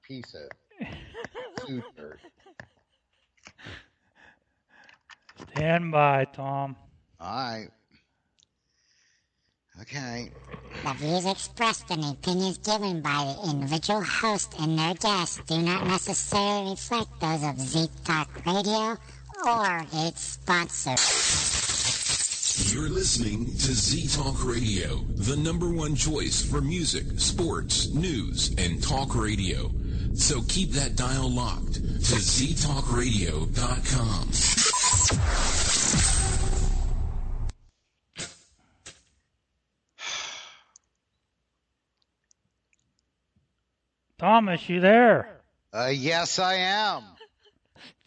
piece of food dirt. Stand by, Tom. All right. Okay. The views expressed and the opinions given by the individual host and their guests do not necessarily reflect those of Z Talk Radio or its sponsor. You're listening to Z Talk Radio, the number one choice for music, sports, news, and talk radio. So keep that dial locked to ztalkradio.com. Thomas, you there? Yes, I am.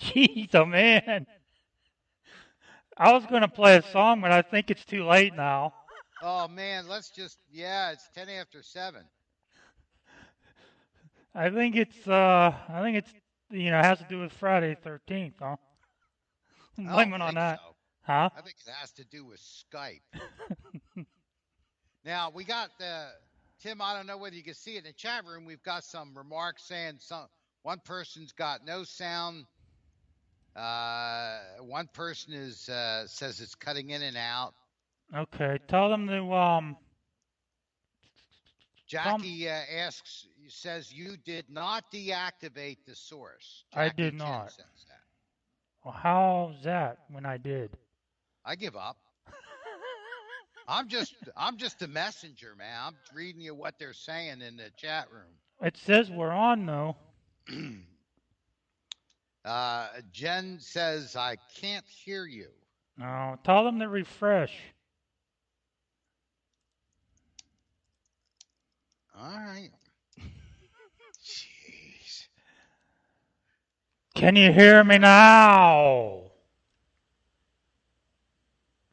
Jeez, oh man. I was going to play a song, but I think it's too late now. Oh, man, it's 10 after 7. I think it's, has to do with Friday the 13th, huh? I'm blaming on that. So. Huh? I think it has to do with Skype. Now, we got Tim, I don't know whether you can see it in the chat room. We've got some remarks saying one person's got no sound. One person says it's cutting in and out. Okay, tell them to Jackie says you did not deactivate the source. Jackie I did Chin not. Says that. Well, how's that when I did? I give up. I'm just a messenger, man. I'm reading you what they're saying in the chat room. It says we're on though. Jen says I can't hear you. No, tell them to refresh. All right. Jeez. Can you hear me now?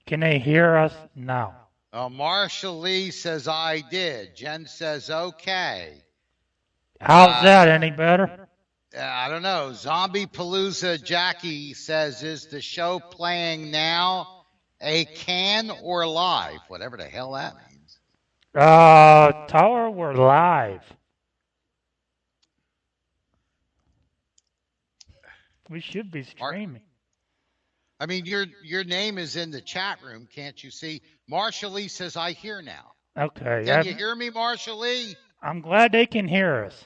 Can they hear us now? Marshall Lee says I did. Jen says okay. How's that? Any better? I don't know. Zombie Palooza Jackie says, is the show playing now? A can or live? Whatever the hell that means. Tower, we're live. We should be streaming. I mean, your name is in the chat room, can't you see? Marshall Lee says, I hear now. Okay. Can you hear me, Marshall Lee? I'm glad they can hear us.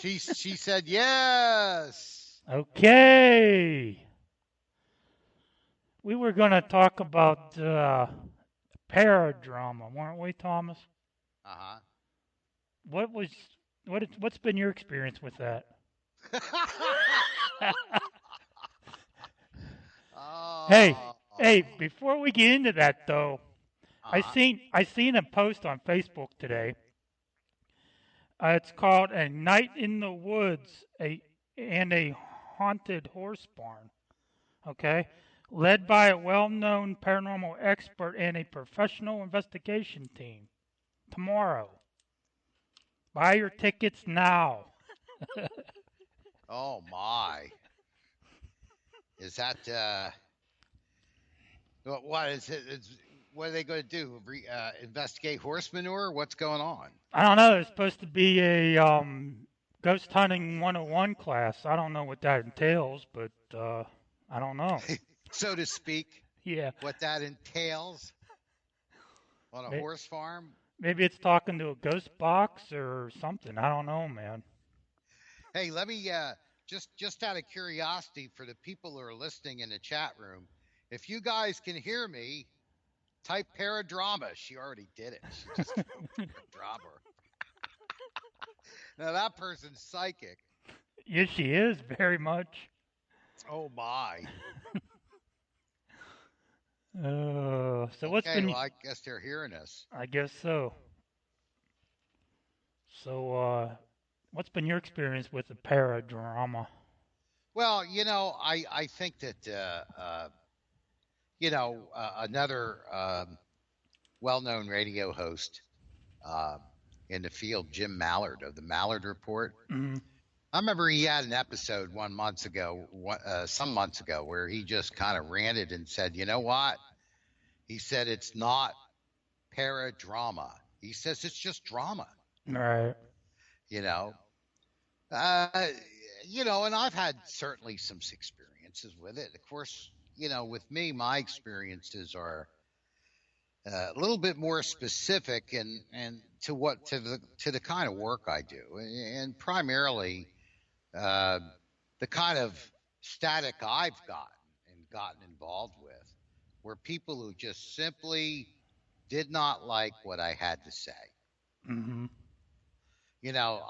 She said yes. Okay. We were going to talk about paradrama, weren't we, Thomas? Uh-huh. What's been your experience with that? Hey, before we get into that though, I seen a post on Facebook today. It's called "A Night in the Woods and a Haunted Horse Barn." Okay, led by a well-known paranormal expert and a professional investigation team. Tomorrow, buy your tickets now. Oh my! Is that what is it? What are they going to do? Investigate horse manure? What's going on? I don't know. It's supposed to be a ghost hunting 101 class. I don't know what that entails, but I don't know. So to speak. Yeah. What that entails on a horse farm? Maybe it's talking to a ghost box or something. I don't know, man. Hey, let me just out of curiosity for the people who are listening in the chat room, if you guys can hear me, type paradrama. She already did it. She just drama. Now that person's psychic. Yes, she is very much. Oh my. So what's been? Well, I guess they're hearing us. I guess so. So, what's been your experience with the paradrama? Well, I think that another well-known radio host in the field, Jim Mallard of the Mallard Report. Mm-hmm. I remember he had an episode some months ago, where he just kind of ranted and said, you know what? He said it's not paradrama. He says it's just drama. Right. Uh, and I've had certainly some experiences with it. Of course, with me, my experiences are a little bit more specific and to the kind of work I do, and primarily uh, the kind of static I've gotten involved with, were people who just simply did not like what I had to say. Mm-hmm.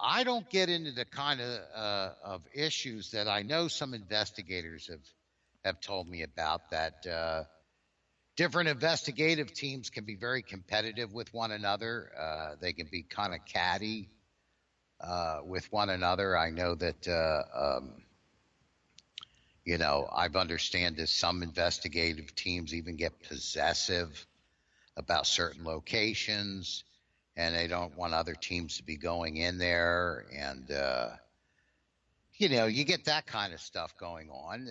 I don't get into the kind of issues that I know some investigators have told me about, that different investigative teams can be very competitive with one another. They can be kind of catty with one another. I know that I've understand that some investigative teams even get possessive about certain locations, and they don't want other teams to be going in there, and you get that kind of stuff going on.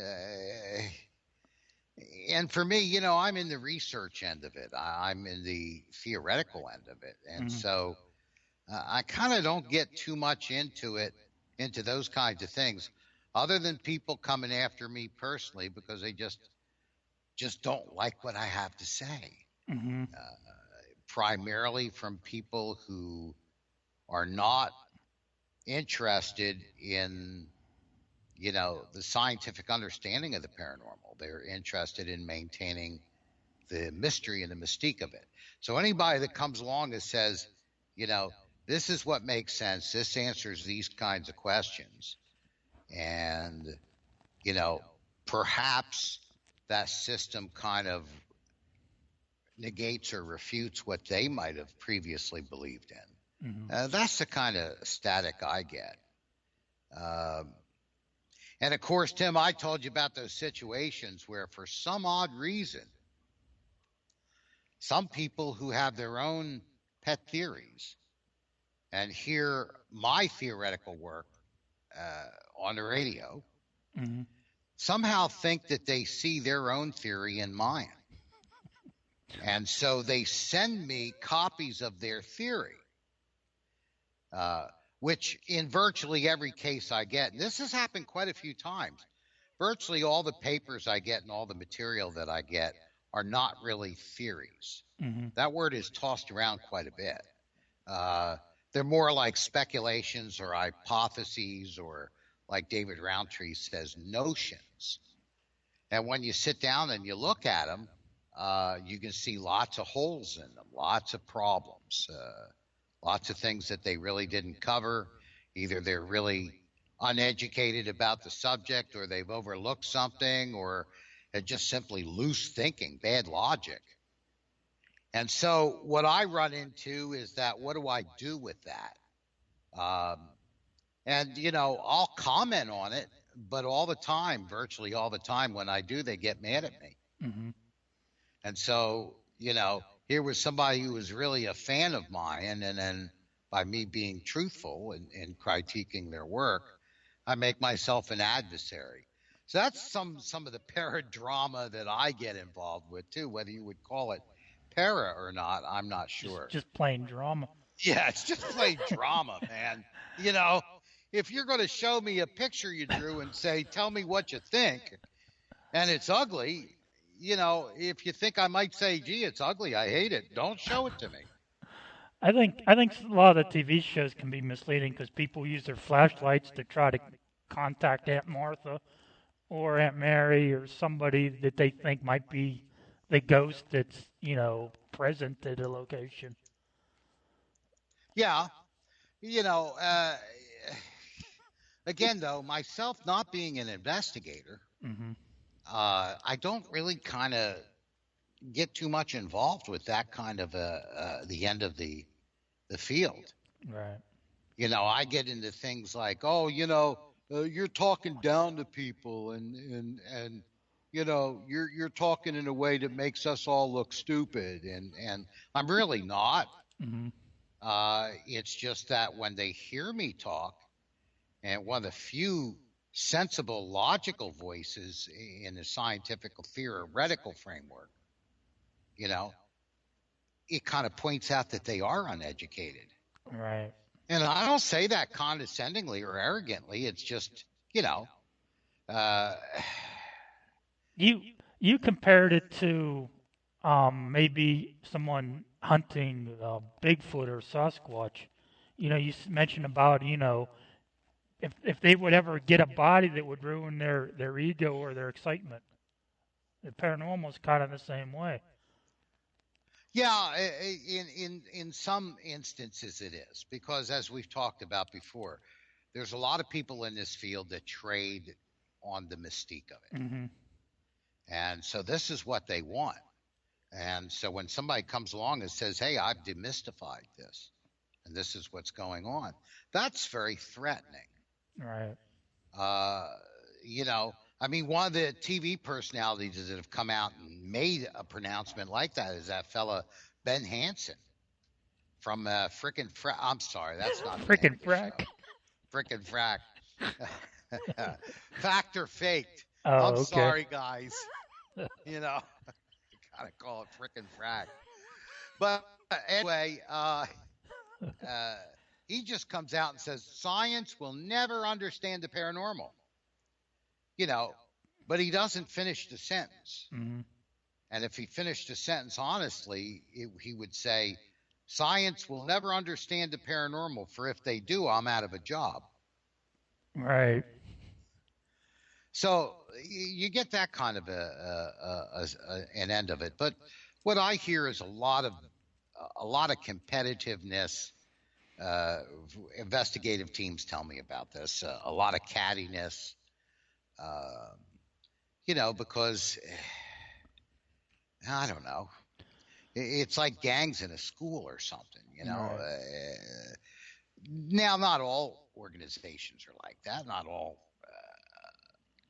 And for me, I'm in the research end of it. I'm in the theoretical end of it, and Mm-hmm. so I kind of don't get too much into those kinds of things, other than people coming after me personally because they just don't like what I have to say. Mm-hmm. Primarily from people who are not interested in the scientific understanding of the paranormal. They're interested in maintaining the mystery and the mystique of it. So anybody that comes along and says, you know, this is what makes sense, this answers these kinds of questions, and you know, perhaps that system kind of negates or refutes what they might have previously believed in. Mm-hmm. That's the kind of static I get. Um, and of course, Tim, I told you about those situations where, for some odd reason, some people who have their own pet theories and hear my theoretical work on the radio Mm-hmm. somehow think that they see their own theory in mine. And so they send me copies of their theory, which in virtually every case I get, and this has happened quite a few times, virtually all the papers I get and all the material that I get are not really theories. Mm-hmm. That word is tossed around quite a bit. They're more like speculations or hypotheses, or, like David Roundtree says, notions. And when you sit down and you look at them, you can see lots of holes in them, lots of problems, lots of things that they really didn't cover. Either they're really uneducated about the subject, or they've overlooked something, or it's just simply loose thinking, bad logic. And so what I run into is that, what do I do with that? And, I'll comment on it, but all the time, virtually all the time, when I do, they get mad at me. Mm-hmm. And so, here was somebody who was really a fan of mine, and then by me being truthful and critiquing their work, I make myself an adversary. So that's some of the paradrama that I get involved with too. Whether you would call it para or not, I'm not sure. Just plain drama. Yeah, it's just plain drama, man. You know, if you're going to show me a picture you drew and say, "Tell me what you think," and it's ugly, if you think I might say, "Gee, it's ugly, I hate it," don't show it to me. I think a lot of the TV shows can be misleading because people use their flashlights to try to contact Aunt Martha or Aunt Mary or somebody that they think might be the ghost that's present at a location. Yeah, you know, uh, again, though, myself not being an investigator, Mm-hmm. I don't really kind of get too much involved with that kind of the end of the field. Right. I get into things like, oh, you're talking down to people, and you're talking in a way that makes us all look stupid, and I'm really not. Mm-hmm. It's just that when they hear me talk, and one of the few sensible, logical voices in the scientific theoretical framework, you know, it kind of points out that they are uneducated. Right. And I don't say that condescendingly or arrogantly. It's just, uh, You compared it to maybe someone hunting Bigfoot or Sasquatch. You mentioned about if they would ever get a body that would ruin their ego or their excitement. The paranormal is kind of the same way. yeah, in some instances it is, because as we've talked about before, there's a lot of people in this field that trade on the mystique of it. Hmm. And so this is what they want. And so when somebody comes along and says, "Hey, I've demystified this, and this is what's going on," that's very threatening. Right. Uh, I mean, one of the TV personalities that have come out and made a pronouncement like that is that fella Ben Hansen from frickin' I'm sorry, that's not the name Freaking of the frack. show. Frickin' Frack. Fact or faked. Oh, I'm okay. sorry, guys. You know, gotta call it frickin' Frack. But anyway, he just comes out and says science will never understand the paranormal. You know, but he doesn't finish the sentence. Hmm. And if he finished the sentence honestly, he would say, "Science will never understand the paranormal, for if they do, I'm out of a job." Right. So you get that kind of an end of it. But what I hear is a lot of competitiveness. Uh, Investigative teams tell me about this. A lot of cattiness. Uh, because I don't know. It's like gangs in a school or something. Right. Now, not all organizations are like that. Not all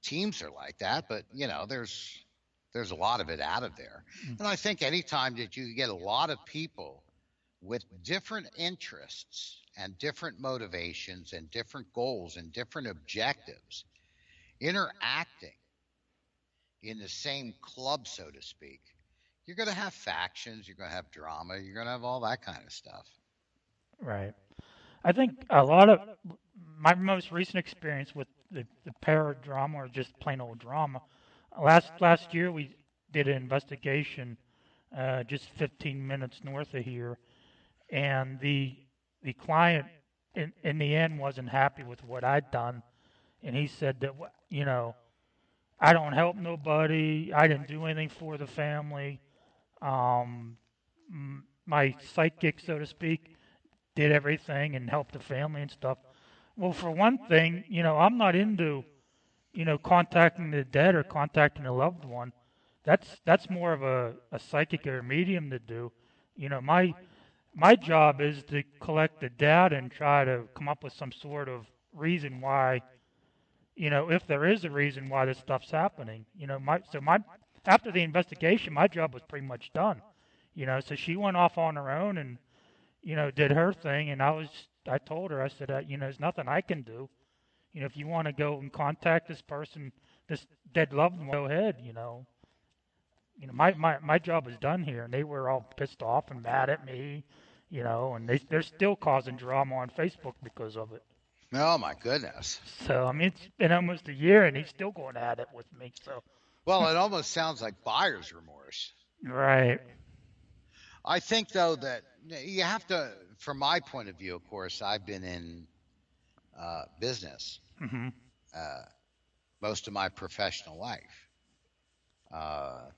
teams are like that, but there's a lot of it out of there. Mm. And I think anytime that you get a lot of people with different interests and different motivations and different goals and different objectives interacting in the same club, so to speak, you're going to have factions, you're going to have drama, you're going to have all that kind of stuff. Right. I think a lot of my most recent experience with the paradrama or just plain old drama. Last year we did an investigation just 15 minutes north of here, and the client in the end wasn't happy with what I'd done, and he said that I don't help nobody, I didn't do anything for the family. Um, my psychic, so to speak, did everything and helped the family and stuff. Well, for one thing, I'm not into, contacting the dead or contacting a loved one. That's more of a psychic or a medium to do. My job is to collect the data and try to come up with some sort of reason why, if there is a reason why this stuff's happening. My after the investigation, my job was pretty much done. So she went off on her own and did her thing, and I told her, I said, there's nothing I can do. If you want to go and contact this person, this dead loved one, go ahead. My job is done here, and they were all pissed off and mad at me, and they're still causing drama on Facebook because of it. Oh my goodness. So I mean, it's been almost a year, and he's still going at it with me. So Well, it almost sounds like buyer's remorse. right. I think, though, that you have to, from my point of view, of course, I've been in business Hmm. uh, most of my professional life. Uh,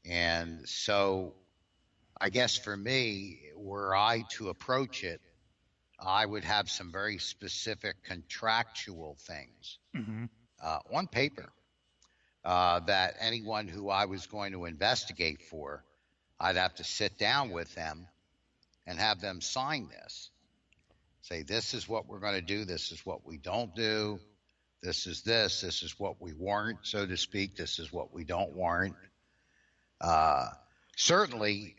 and so I guess for me, were I to approach it, I would have some very specific contractual things Hmm. on paper that anyone who I was going to investigate for, I'd have to sit down with them and have them sign this. Say, this is what we're going to do. This is what we don't do. This is what we warrant, so to speak. This is what we don't warrant. Certainly,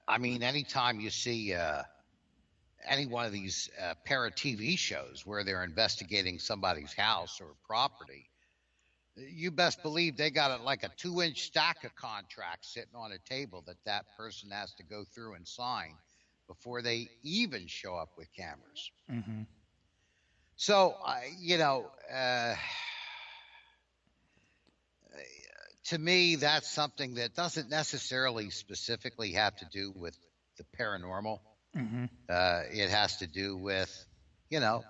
I mean, anytime you see any one of these para TV shows where they're investigating somebody's house or property, you best believe they got like a 2-inch stack of contracts sitting on a table that person has to go through and sign before they even show up with cameras. Mm-hmm. So, to me, that's something that doesn't necessarily specifically have to do with the paranormal. Mm-hmm. It has to do with, you know,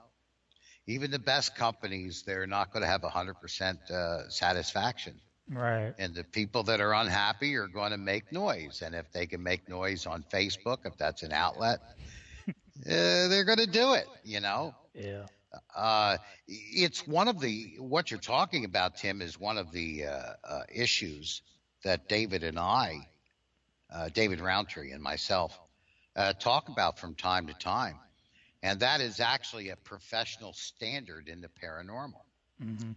even the best companies, they're not going to have 100% satisfaction. Right. And the people that are unhappy are going to make noise. And if they can make noise on Facebook, if that's an outlet, they're going to do it, Yeah. It's one of what you're talking about, Tim, is one of the issues that David Roundtree and myself, talk about from time to time. And that is actually a professional standard in the paranormal. Mm-hmm.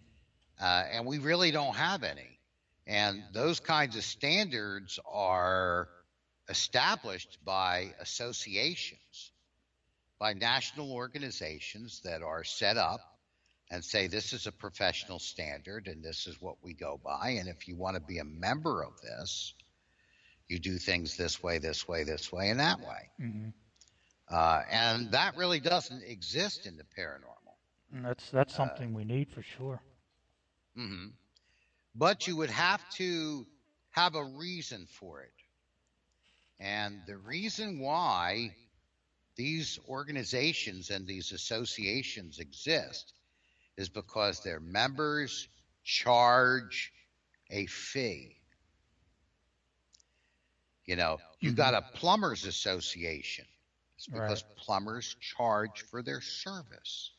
And we really don't have any. And those kinds of standards are established by associations, by national organizations that are set up and say this is a professional standard and this is what we go by. And if you want to be a member of this, you do things this way, this way, this way, and that way. Mm-hmm. And that really doesn't exist in the paranormal. And that's something we need for sure. Mm-hmm. But you would have to have a reason for it. And the reason why these organizations and these associations exist is because their members charge a fee. You got a plumbers association. It's because plumbers charge for their service.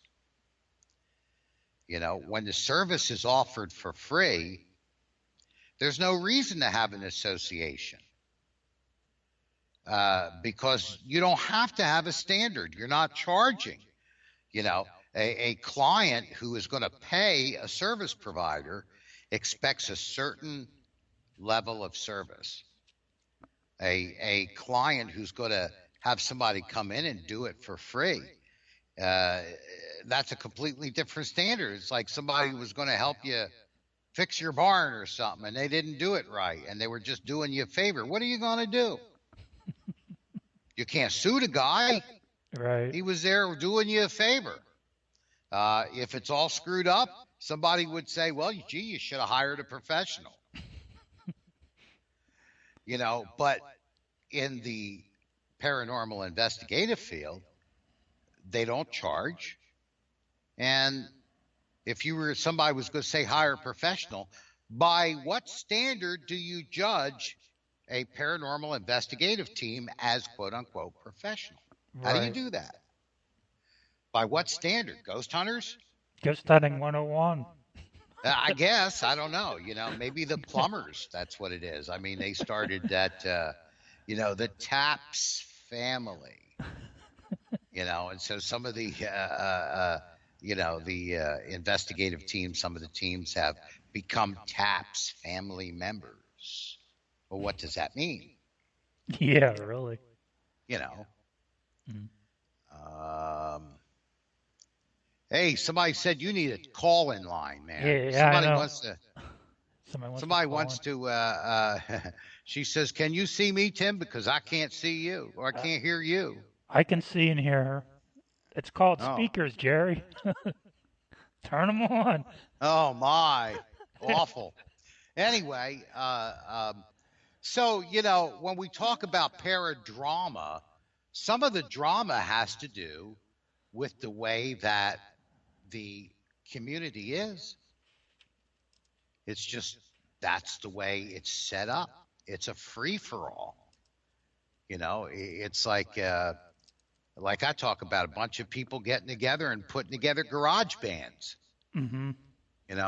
When the service is offered for free, there's no reason to have an association. Because you don't have to have a standard. You're not charging. A client who is going to pay a service provider expects a certain level of service. A client who's going to have somebody come in and do it for free, that's a completely different standard. It's like somebody was going to help you fix your barn or something, and they didn't do it right, and they were just doing you a favor. What are you going to do? You can't sue the guy. Right. He was there doing you a favor. If it's all screwed up, somebody would say, well, gee, you should have hired a professional. But in the paranormal investigative field, they don't charge. And if somebody was going to say hire a professional, by what standard do you judge a paranormal investigative team as quote unquote professional? How do you do that? By what standard? Ghost hunters? Ghost hunting 101. I guess. I don't know. Maybe the plumbers, that's what it is. I mean, they started that, the Taps family, and so some of the, the investigative teams, some of the teams have become Taps family members. Well, what does that mean? Yeah, really. Hey, somebody said you need a call-in line, man. Yeah, somebody I know. wants to. Somebody wants to. She says, "Can you see me, Tim? Because I can't see you, or I can't hear you." I can see and hear her. It's called speakers, Jerry. Turn them on. Oh my, awful. Anyway, so when we talk about paradrama, some of the drama has to do with the way that the community is. It's just that's the way it's set up. It's a free-for-all. It's like I talk about a bunch of people getting together and putting together garage bands. Mm-hmm.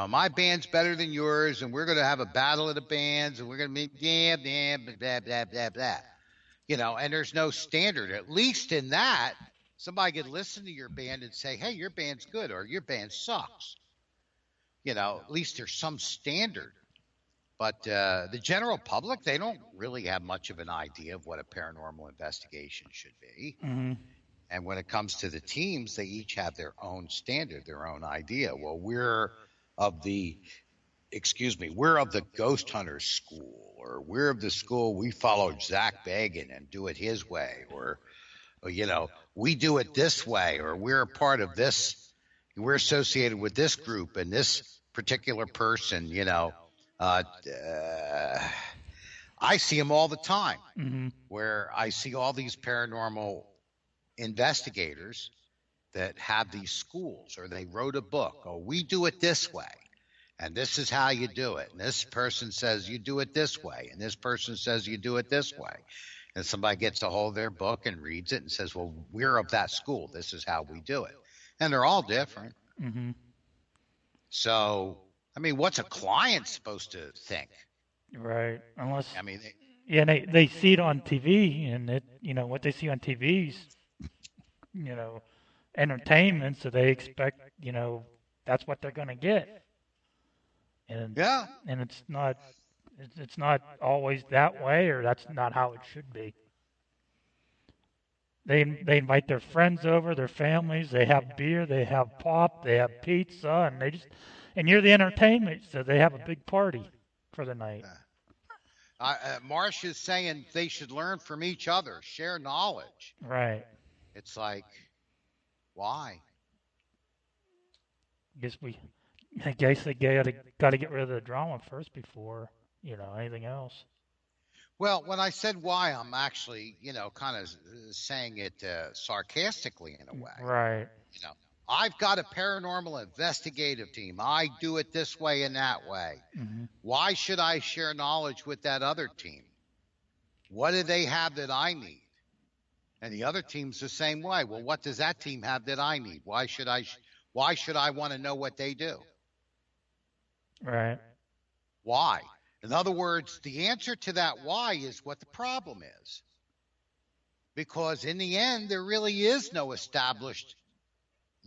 My band's better than yours, and we're going to have a battle of the bands, and we're going to be blah, blah, blah, blah. And there's no standard. At least in that, somebody could listen to your band and say, hey, your band's good, or your band sucks. At least there's some standard. But the general public, they don't really have much of an idea of what a paranormal investigation should be. Mm-hmm. And when it comes to the teams, they each have their own standard, their own idea. Well, we're of the ghost hunters school, or we're of the school we follow Zach Bagan and do it his way, or we do it this way, or we're a part of this, we're associated with this group and this particular person, I see them all the time, where I see all these paranormal investigators that have these schools, or they wrote a book. Oh, we do it this way, and this is how you do it. And this person says you do it this way, and this person says you do it this way. And somebody gets a hold of their book and reads it and says, well, we're of that school. This is how we do it. And they're all different. So, what's a client supposed to think? Right. Unless, they see it on TV, and what they see on TV is, entertainment, so they expect, that's what they're going to get. And it's not always that way, or that's not how it should be. They invite their friends over, their families. They have beer, they have pop, they have pizza, and you're the entertainment, so they have a big party for the night. Marsh is saying they should learn from each other, share knowledge. Right. It's like, why? I guess they got to get rid of the drama first before anything else. Well, when I said why, I'm actually kind of saying it sarcastically in a way. Right. I've got a paranormal investigative team. I do it this way and that way. Why should I share knowledge with that other team? What do they have that I need? And the other team's the same way. Well, what does that team have that I need? Why should I want to know what they do? Right. Why? In other words, the answer to that why is what the problem is. Because in the end, there really is no established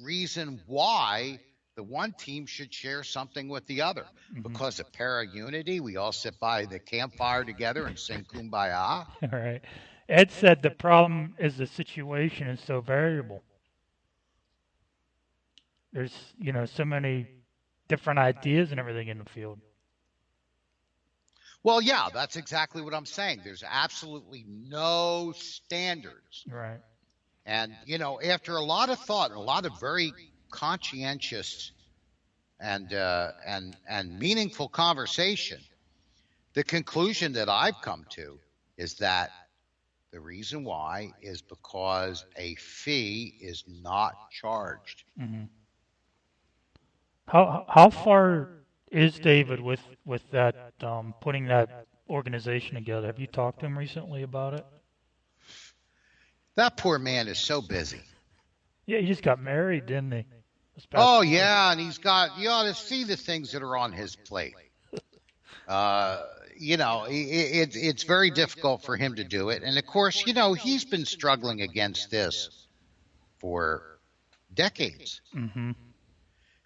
reason why the one team should share something with the other. Because of para-unity, we all sit by the campfire together and sing Kumbaya. Right. Ed said the problem is the situation is so variable. There's, so many different ideas and everything in the field. Well, yeah, that's exactly what I'm saying. There's absolutely no standards. Right. And, after a lot of thought and a lot of very conscientious and meaningful conversation, the conclusion that I've come to is that the reason why is because a fee is not charged. How far is David with that putting that organization together? Have you talked to him recently about it? That poor man is so busy. Yeah, he just got married, didn't he? Oh, yeah, and you ought to see the things that are on his plate. It's very difficult for him to do it. And, of course, he's been struggling against this for decades. And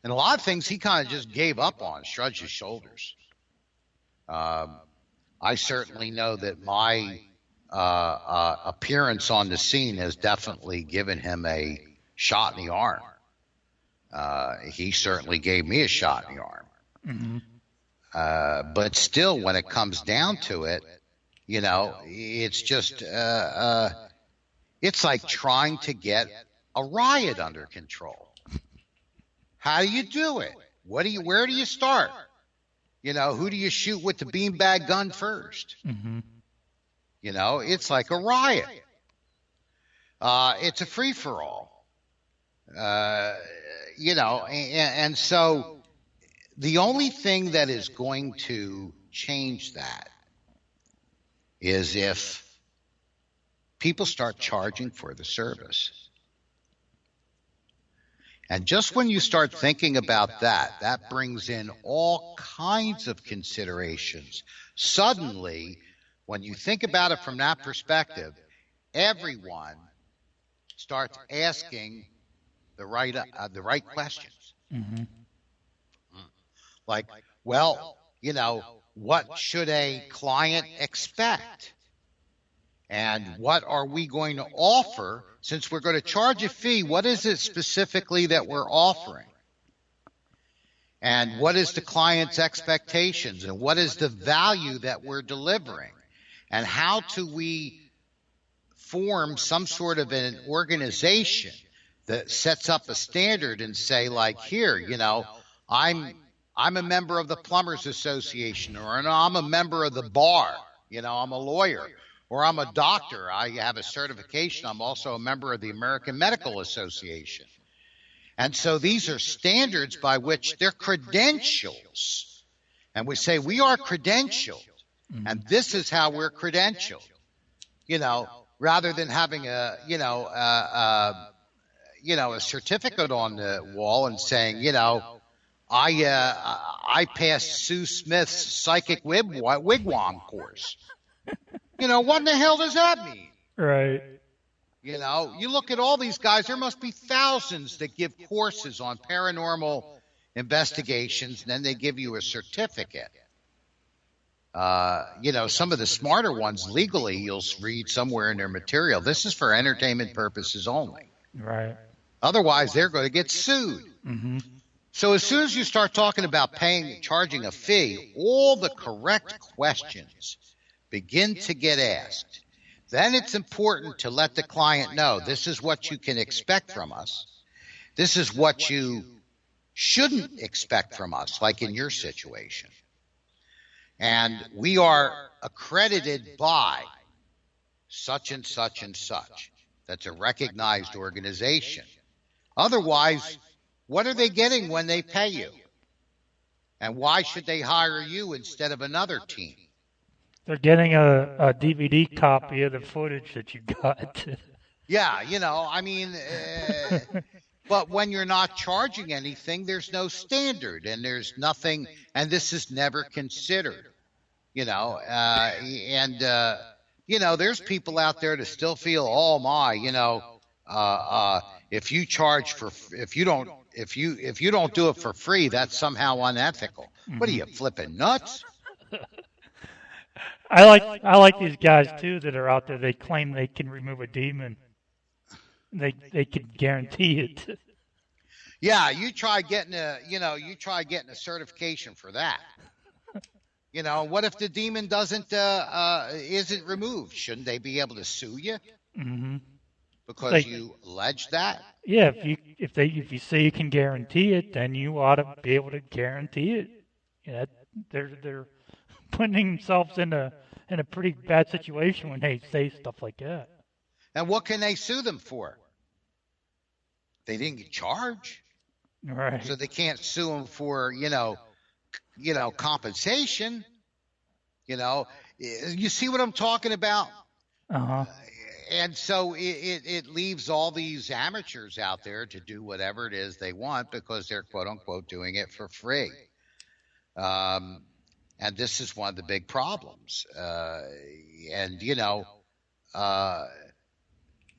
a lot of things he kind of just gave up on, shrugged his shoulders. I certainly know that my appearance on the scene has definitely given him a shot in the arm. He certainly gave me a shot in the arm. But still, when it comes down to it, it's just it's like trying to get a riot under control. How do you do it? Where do you start? Who do you shoot with the beanbag gun first? It's like a riot. It's a free-for-all. And so the only thing that is going to change that is if people start charging for the service. And just when you start thinking about that, that brings in all kinds of considerations. Suddenly, when you think about it from that perspective, everyone starts asking the right questions. Like, well, what should a client expect? And what are we going to offer? Since we're going to charge a fee, what is it specifically that we're offering? And what is the client's expectations? And what is the value that we're delivering? And how do we form some sort of an organization that sets up a standard and say, like, here, I'm a member of the Plumbers Association, or I'm a member of the bar, I'm a lawyer, or I'm a doctor. I have a certification. I'm also a member of the American Medical Association. And so these are standards by which they're credentials. And we say we are credentialed, and this is how we're credentialed, rather than having a certificate on the wall and saying, I passed Sue Smith's psychic wigwam course. What in the hell does that mean? Right. You look at all these guys, there must be thousands that give courses on paranormal investigations, and then they give you a certificate. Some of the smarter ones legally, you'll read somewhere in their material, this is for entertainment purposes only. Right. Otherwise, they're going to get sued. Mm-hmm. So as soon as you start talking about charging a fee, all the correct questions begin to get asked. Then it's important to let the client know this is what you can expect from us. This is what you shouldn't expect from us, like in your situation. And we are accredited by such and such and such. That's a recognized organization. Otherwise, what are they getting when they pay you? And why should they hire you instead of another team? They're getting a DVD copy of the footage that you got. Yeah, but when you're not charging anything, there's no standard, and there's nothing, and this is never considered, there's people out there that still feel, oh my, if you charge if you don't do it for free, that's somehow unethical. Mm-hmm. What are you, flipping nuts? I like these guys too that are out there. They claim they can remove a demon. They can guarantee it. Yeah, you try getting a certification for that. What if the demon isn't removed? Shouldn't they be able to sue you? Mm-hmm. Because you allege that? Yeah, if you say you can guarantee it, then you ought to be able to guarantee it. They're putting themselves in a pretty bad situation when they say stuff like that. And what can they sue them for? They didn't charge. Right. So they can't sue them for, compensation. You see what I'm talking about? Uh-huh. And so it leaves all these amateurs out there to do whatever it is they want because they're, quote unquote, doing it for free. And this is one of the big problems.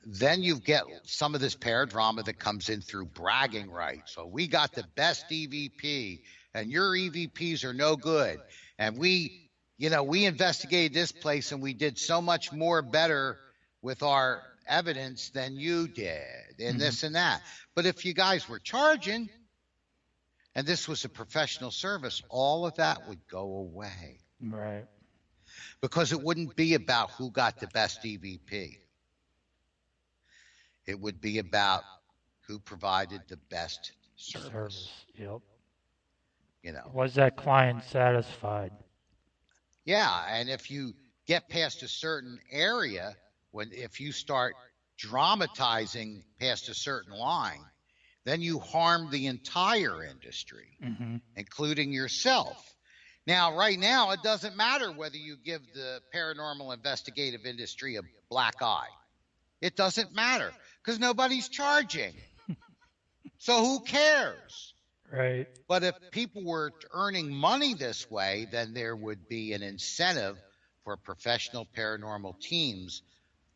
Then you get some of this paradrama that comes in through bragging rights. So we got the best EVP, and your EVPs are no good. And we investigated this place, and we did so much more better with our evidence than you did, and this and that. But if you guys were charging, and this was a professional service, all of that would go away. Right. Because it wouldn't be about who got the best EVP. It would be about who provided the best service. Yep. Was that client satisfied? Yeah, and if you get past a certain area, if you start dramatizing past a certain line, then you harm the entire industry, including yourself. Now, right now, it doesn't matter whether you give the paranormal investigative industry a black eye. It doesn't matter because nobody's charging. So who cares? Right. But if people were earning money this way, then there would be an incentive for professional paranormal teams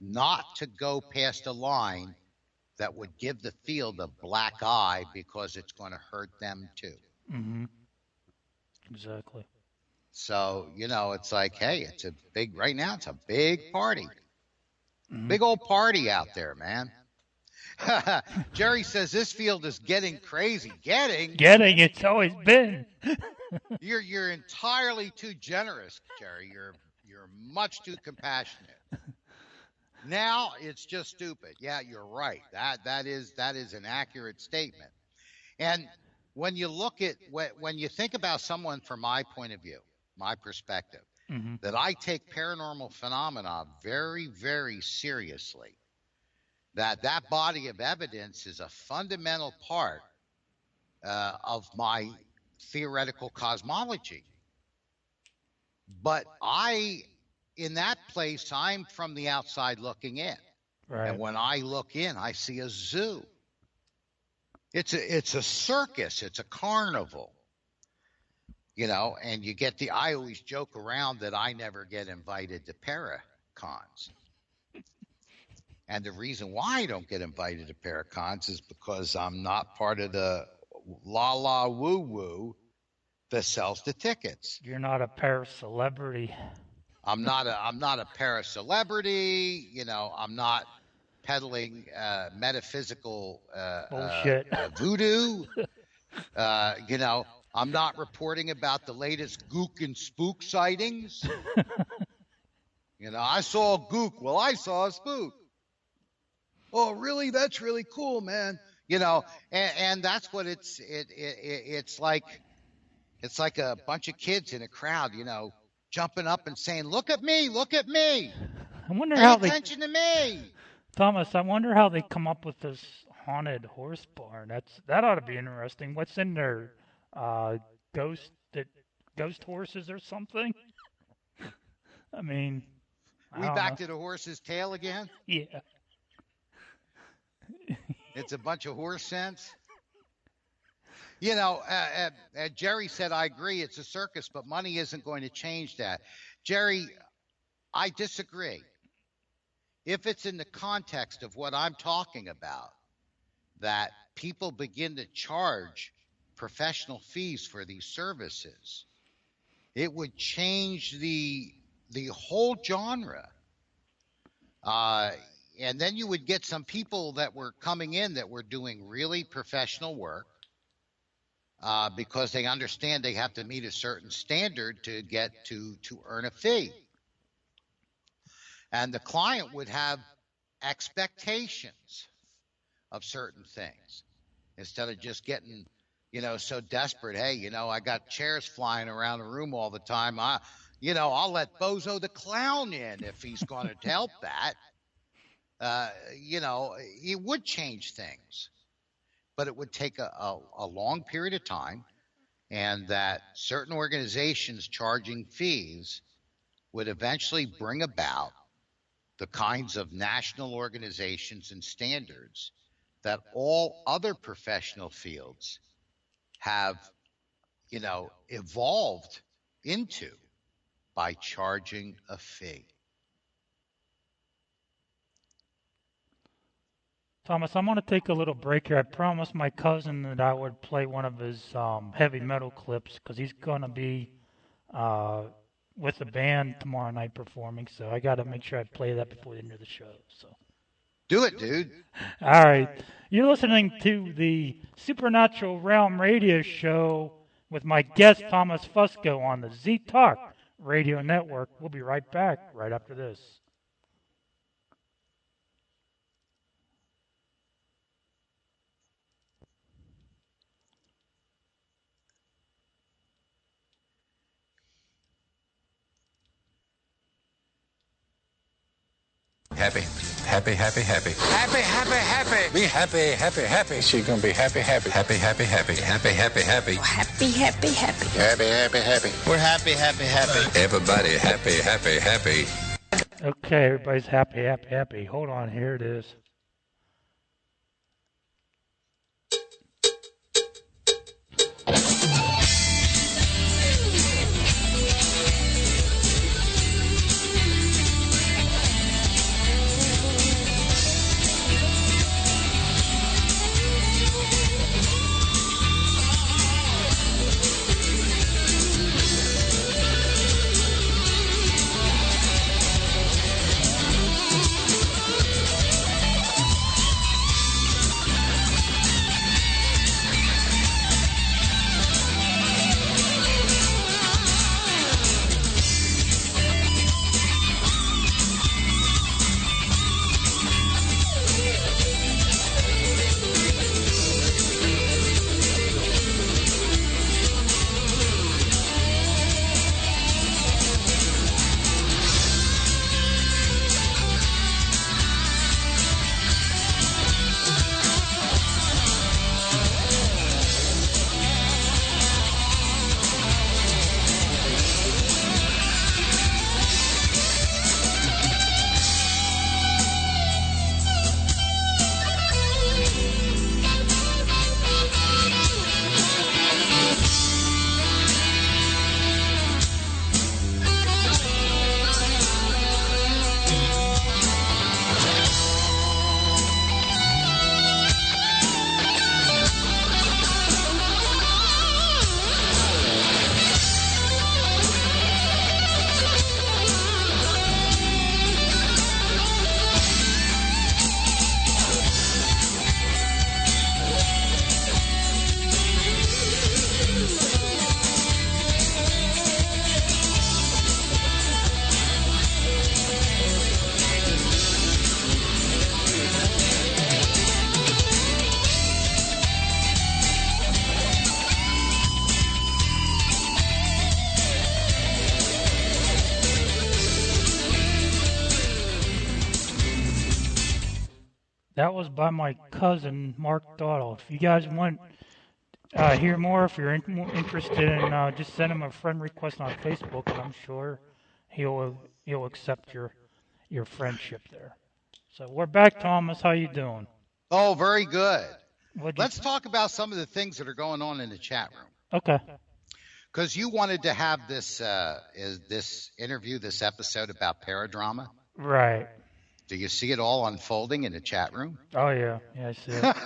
not to go past a line that would give the field a black eye because it's going to hurt them too. Mm-hmm. Exactly. So, it's like, hey, right now it's a big party. Big old party out there, man. Jerry says this field is getting crazy. Getting, it's always been. You're entirely too generous, Jerry. You're much too compassionate. Now it's just stupid. Yeah, you're right. That is an accurate statement. And when you look at when you think about someone from my point of view, my perspective, Mm-hmm. that I take paranormal phenomena very, very seriously. That body of evidence is a fundamental part of my theoretical cosmology. But in that place, I'm from the outside looking in. Right. And when I look in, I see a zoo. It's a circus. It's a carnival. And you get I always joke around that I never get invited to Paracons. And the reason why I don't get invited to Paracons is because I'm not part of the la woo woo that sells the tickets. You're not a para-celebrity. I'm not a para-celebrity. I'm not peddling metaphysical bullshit. Voodoo. I'm not reporting about the latest gook and spook sightings. I saw a gook. Well, I saw a spook. Oh, really? That's really cool, man. And that's what it's like. It's like a bunch of kids in a crowd, jumping up and saying, "Look at me! Look at me! I wonder Pay attention to me!" Thomas, I wonder how they come up with this haunted horse barn. That ought to be interesting. What's in there? Ghost horses or something? I mean, we back to the horse's tail again? Yeah. It's a bunch of horse sense. Jerry said, I agree, it's a circus, but money isn't going to change that. Jerry, I disagree. If it's in the context of what I'm talking about, that people begin to charge professional fees for these services, it would change the whole genre. And then you would get some people that were coming in that were doing really professional work because they understand they have to meet a certain standard to get to earn a fee. And the client would have expectations of certain things instead of just getting, so desperate. Hey, I got chairs flying around the room all the time. I'll let Bozo the Clown in if he's going to help that. It would change things, but it would take a long period of time, and that certain organizations charging fees would eventually bring about the kinds of national organizations and standards that all other professional fields have, evolved into by charging a fee. Thomas, I'm going to take a little break here. I promised my cousin that I would play one of his heavy metal clips because he's going to be with the band tomorrow night performing, so I got to make sure I play that before the end of the show. So, do it, dude. All right. You're listening to the Supernatural Realm radio show with my guest, Thomas Fusco, on the Z-Talk Radio Network. We'll be right back right after this. Happy. Happy, happy, happy. Happy, happy, happy. Be happy, happy, happy. She's gonna be happy, happy. Happy, happy, happy. Happy, happy, happy. Happy, happy, happy. Happy, happy, happy. We're happy, happy, happy. Everybody happy, happy, happy. Okay, everybody's happy, happy, happy. Hold on, here it is. That was by my cousin, Mark Dottle. If you guys want hear more, if you're interested in, just send him a friend request on Facebook, and I'm sure he'll accept your friendship there. So we're back, Thomas. How you doing? Oh, very good. What'd you- Let's talk about some of the things that are going on in the chat room. Okay. Because you wanted to have this interview, this episode about paradrama. Right. Do you see it all unfolding in the chat room? Oh yeah, I see it.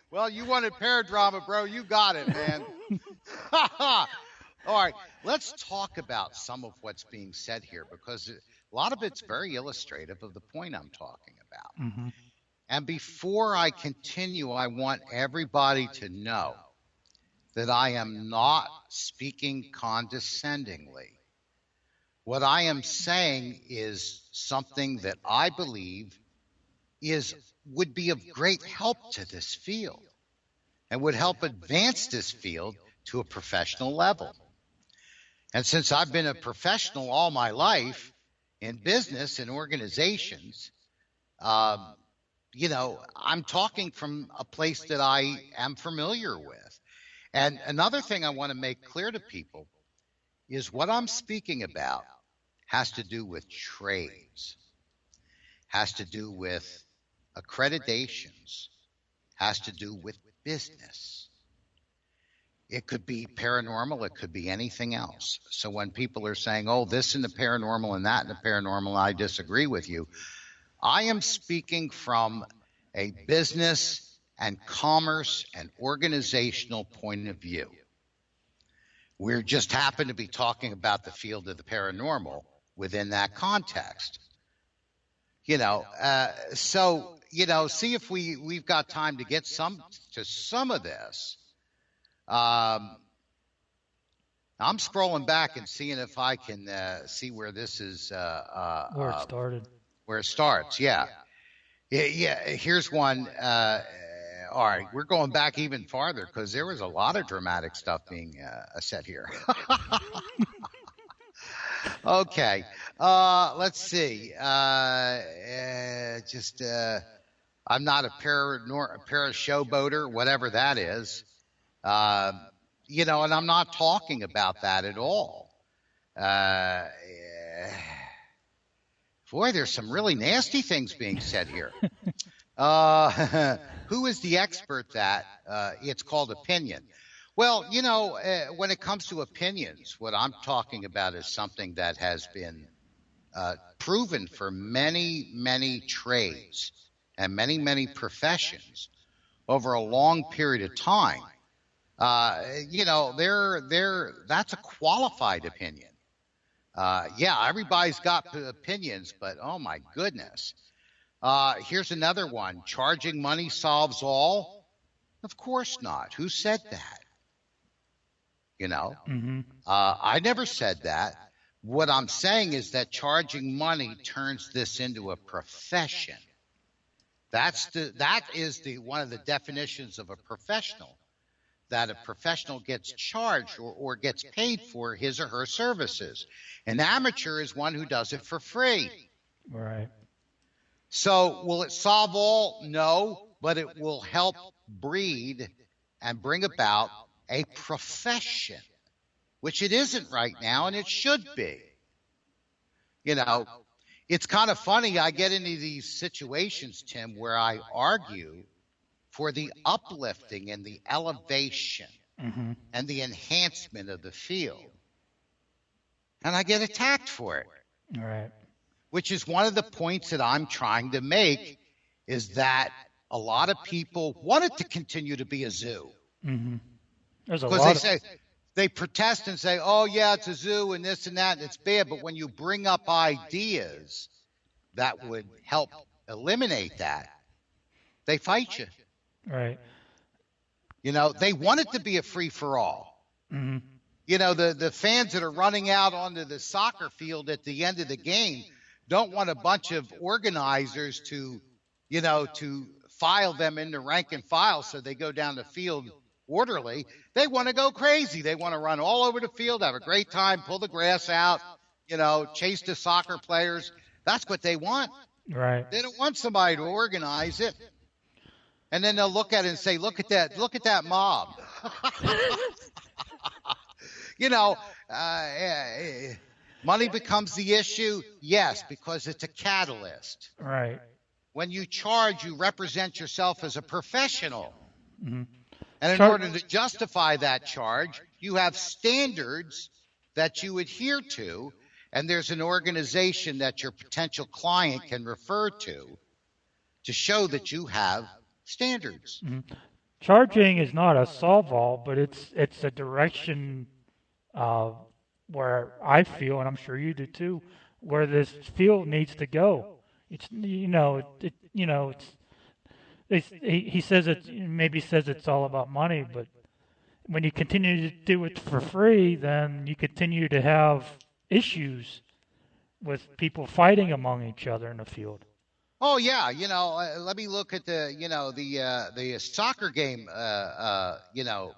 Well, you wanted paradrama, bro. You got it, man. All right, let's talk about some of what's being said here, because a lot of it's very illustrative of the point I'm talking about. Mm-hmm. And before I continue, I want everybody to know that I am not speaking condescendingly. What I am saying is something that I believe would be of great help to this field and would help advance this field to a professional level. And since I've been a professional all my life in business and organizations, I'm talking from a place that I am familiar with. And another thing I want to make clear to people is what I'm speaking about has to do with trades, has to do with accreditations, has to do with business. It could be paranormal, it could be anything else. So when people are saying, oh, this in the paranormal and that in the paranormal, I disagree with you. I am speaking from a business and commerce and organizational point of view. We just happen to be talking about the field of the paranormal within that context. See if we've got time to get some of this. I'm scrolling back and seeing if I can see where this is. Where it started. Where it starts, yeah. Here's one. All right, we're going back even farther because there was a lot of dramatic stuff being said here. Okay, let's see. I'm not a showboater, whatever that is. And I'm not talking about that at all. Boy, there's some really nasty things being said here. Who is the expert that it's called opinion? Well, when it comes to opinions, what I'm talking about is something that has been proven for many, many trades and many, many professions over a long period of time. That's a qualified opinion. Everybody's got opinions, but oh my goodness. Here's another one. Charging money solves all? Of course not. Who said that? Mm-hmm. I never said that. What I'm saying is that charging money turns this into a profession. That is one of the definitions of a professional. That a professional gets charged or gets paid for his or her services. An amateur is one who does it for free. Right. So will it solve all? No, but it will help breed and bring about a profession, which it isn't right now, and it should be. It's kind of funny. I get into these situations, Tim, where I argue for the uplifting and the elevation Mm-hmm. and the enhancement of the field. And I get attacked for it. Right. Which is one of the points that I'm trying to make, is that a lot of people want it to continue to be a zoo. Mm-hmm. There's a Because lot they protest and say, oh, yeah, it's a zoo and this and that, and it's bad. But when you bring up ideas that would help eliminate that, they fight you. Right. They want it to be a free-for-all. Mm-hmm. The fans that are running out onto the soccer field at the end of the game don't want a bunch of organizers to file them into rank and file so they go down the field orderly. They want to go crazy. They want to run all over the field, have a great time, pull the grass out, chase the soccer players. That's what they want. Right. They don't want somebody to organize it. And then they'll look at it and say, look at that mob. you know, money becomes the issue. Yes, because it's a catalyst. Right. When you charge, you represent yourself as a professional. Mm-hmm. And in order to justify that charge, you have standards that you adhere to, and there's an organization that your potential client can refer to show that you have standards. Mm-hmm. Charging is not a solve-all, but it's a direction where I feel, and I'm sure you do too, where this field needs to go. It's he says it's all about money, but when you continue to do it for free, then you continue to have issues with people fighting among each other in the field. Oh yeah, let me look at the soccer game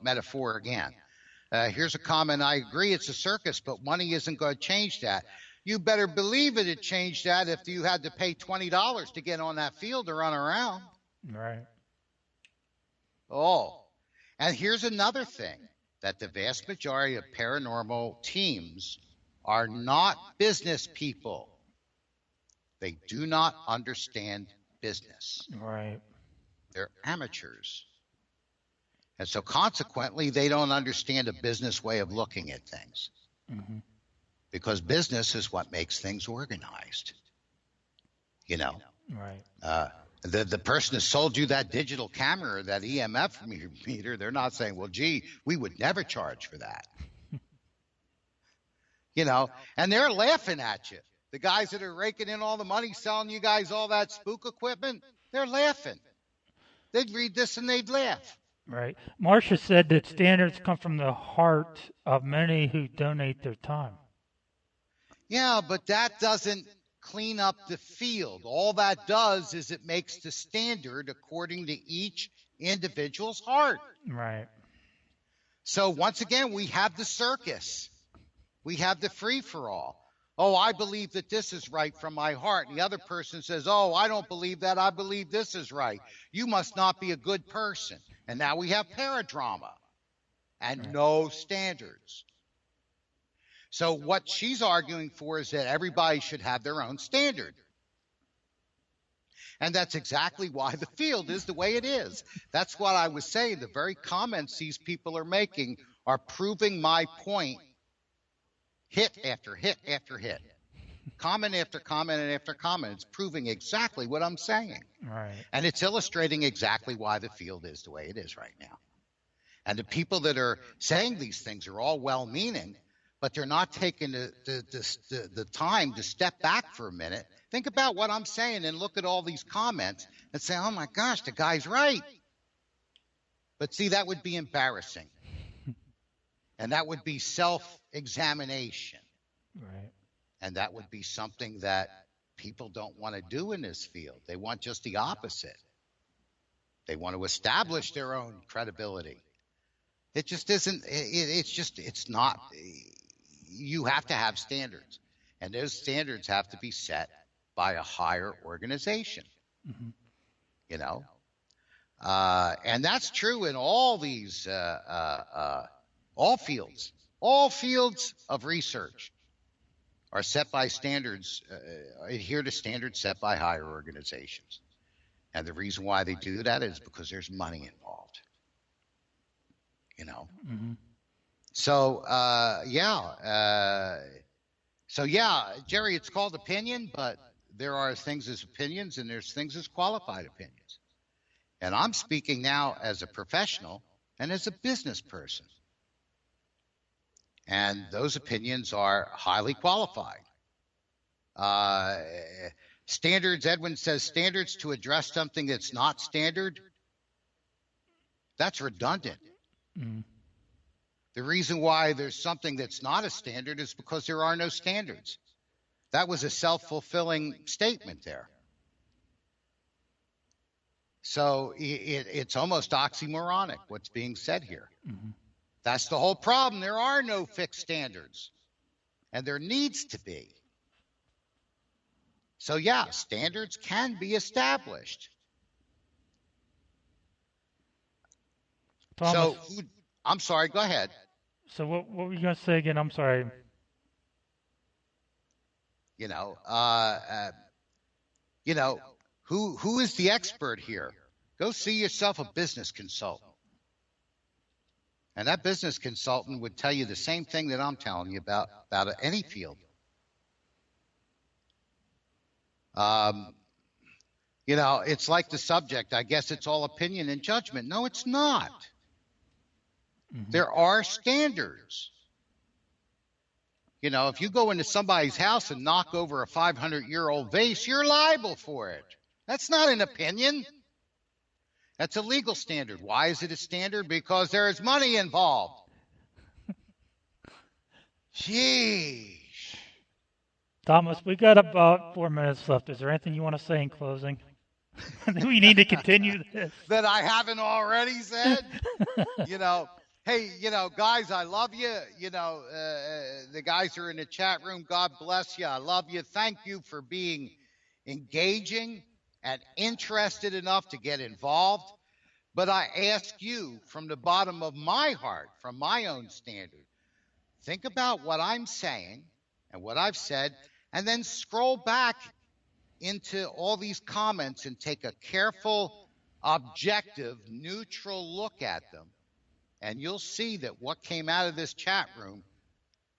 metaphor again. Here's a comment. I agree it's a circus, but money isn't going to change that. You better believe it'd change that if you had to pay $20 to get on that field to run around. Right. Oh, and here's another thing, that the vast majority of paranormal teams are not business people. They do not understand business. Right. They're amateurs. And so consequently, they don't understand a business way of looking at things. Mm-hmm. Because business is what makes things organized. Right. The person who sold you that digital camera or that EMF meter, they're not saying, well, gee, we would never charge for that. And they're laughing at you. The guys that are raking in all the money, selling you guys all that spook equipment, they're laughing. They'd read this and they'd laugh. Right. Marcia said that standards come from the heart of many who donate their time. Yeah, but that doesn't clean up the field. All that does is it makes the standard according to each individual's heart. Right. So once again, we have the circus. We have the free-for-all. Oh, I believe that this is right from my heart. And the other person says, oh, I don't believe that. I believe this is right. You must not be a good person. And now we have paradrama and no standards. So what she's arguing for is that everybody should have their own standard. And that's exactly why the field is the way it is. That's what I was saying. The very comments these people are making are proving my point. Hit after hit after hit. Comment after comment and after comment. It's proving exactly what I'm saying. Right. And it's illustrating exactly why the field is the way it is right now. And the people that are saying these things are all well-meaning, but they're not taking the time to step back for a minute, think about what I'm saying and look at all these comments and say, oh my gosh, the guy's right. But see, that would be embarrassing. And that would be self-examination. Right. And that would be something that people don't want to do in this field. They want just the opposite. They want to establish their own credibility. It just isn't, it's not, you have to have standards. And those standards have to be set by a higher organization. Mm-hmm. And that's true in all these, all fields of research are set by standards, adhere to standards set by higher organizations. And the reason why they do that is because there's money involved. Mm-hmm. So, Jerry, it's called opinion, but there are things as opinions and there's things as qualified opinions. And I'm speaking now as a professional and as a business person. And those opinions are highly qualified. Standards, Edwin says, standards to address something that's not standard, that's redundant. Mm. The reason why there's something that's not a standard is because there are no standards. That was a self-fulfilling statement there. So it's almost oxymoronic what's being said here. Mm-hmm. That's the whole problem. There are no fixed standards, and there needs to be. So yeah, standards can be established. Thomas, I'm sorry, go ahead. so what were you going to say again? I'm sorry. You know, uh, uh, who is the expert here? Go see yourself a business consultant. And that business consultant would tell you the same thing that I'm telling you about any field. It's like the subject. I guess it's all opinion and judgment. No, it's not. Mm-hmm. There are standards. If you go into somebody's house and knock over a 500-year-old vase, you're liable for it. That's not an opinion. That's a legal standard. Why is it a standard? Because there is money involved. Jeez. Thomas, we got about 4 minutes left. Is there anything you want to say in closing? We need to continue this. That I haven't already said? Hey, guys, I love you. The guys are in the chat room. God bless you. I love you. Thank you for being engaging and interested enough to get involved. But I ask you from the bottom of my heart, from my own standard, think about what I'm saying and what I've said, and then scroll back into all these comments and take a careful, objective, neutral look at them. And you'll see that what came out of this chat room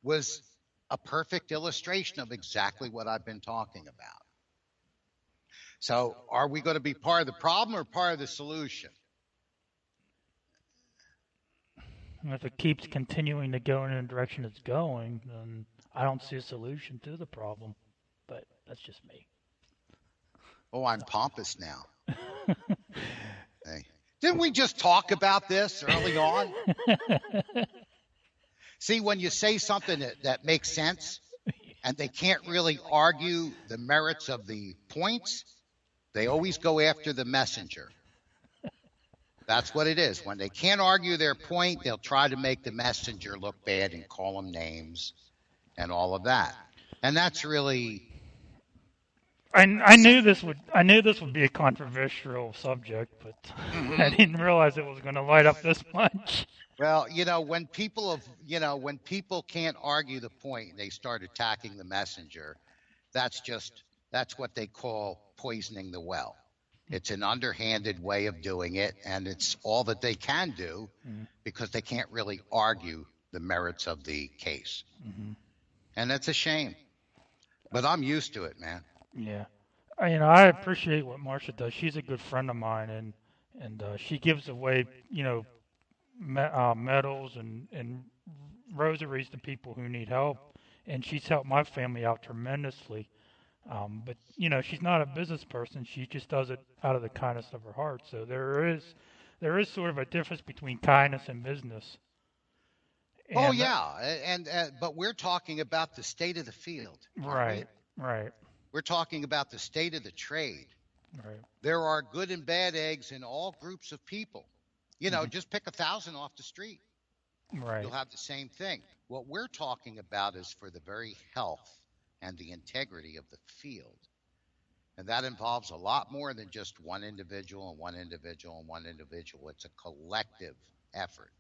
was a perfect illustration of exactly what I've been talking about. So are we going to be part of the problem or part of the solution? If it keeps continuing to go in the direction it's going, then I don't see a solution to the problem. But that's just me. Oh, I'm pompous now. Hey. Didn't we just talk about this early on? See, when you say something that makes sense and they can't really argue the merits of the points, they always go after the messenger. That's what it is. When they can't argue their point, they'll try to make the messenger look bad and call them names and all of that. And that's really... I knew this would be a controversial subject, but I didn't realize it was going to light up this much. Well, when people can't argue the point, they start attacking the messenger. That's what they call poisoning the well. It's an underhanded way of doing it, and it's all that they can do because they can't really argue the merits of the case. Mm-hmm. And that's a shame. But I'm used to it, man. Yeah. I appreciate what Marcia does. She's a good friend of mine, and she gives away, medals and rosaries to people who need help, and she's helped my family out tremendously. But she's not a business person. She just does it out of the kindness of her heart. So there is sort of a difference between kindness and business. And, but we're talking about the state of the field. Right. We're talking about the state of the trade. Right. There are good and bad eggs in all groups of people. Just pick 1,000 off the street. Right. You'll have the same thing. What we're talking about is for the very health and the integrity of the field. And that involves a lot more than just one individual and one individual and one individual. It's a collective effort.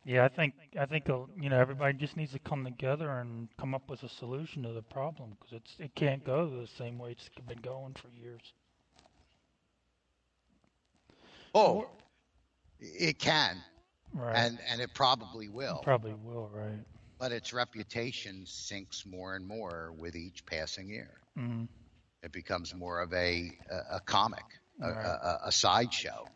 Yeah, I think everybody just needs to come together and come up with a solution to the problem, because it can't go the same way it's been going for years. Oh, it can, right? And it probably will. Probably will, right? But its reputation sinks more and more with each passing year. Mm-hmm. It becomes more of a comic, right. a sideshow.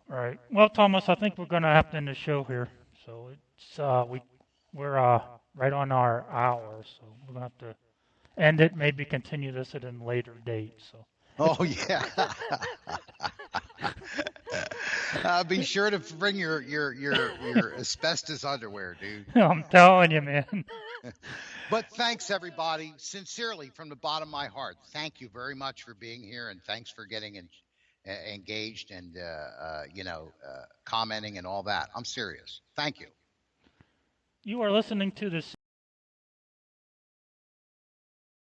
Right. Well, Thomas, I think we're going to have to end the show here. So it's we're right on our hour, so we're going to have to end it. Maybe continue this at a later date. So. Oh yeah. Be sure to bring your asbestos underwear, dude. I'm telling you, man. But thanks, everybody, sincerely from the bottom of my heart. Thank you very much for being here, and thanks for getting engaged and commenting and all that. I'm serious. Thank you. You are listening to the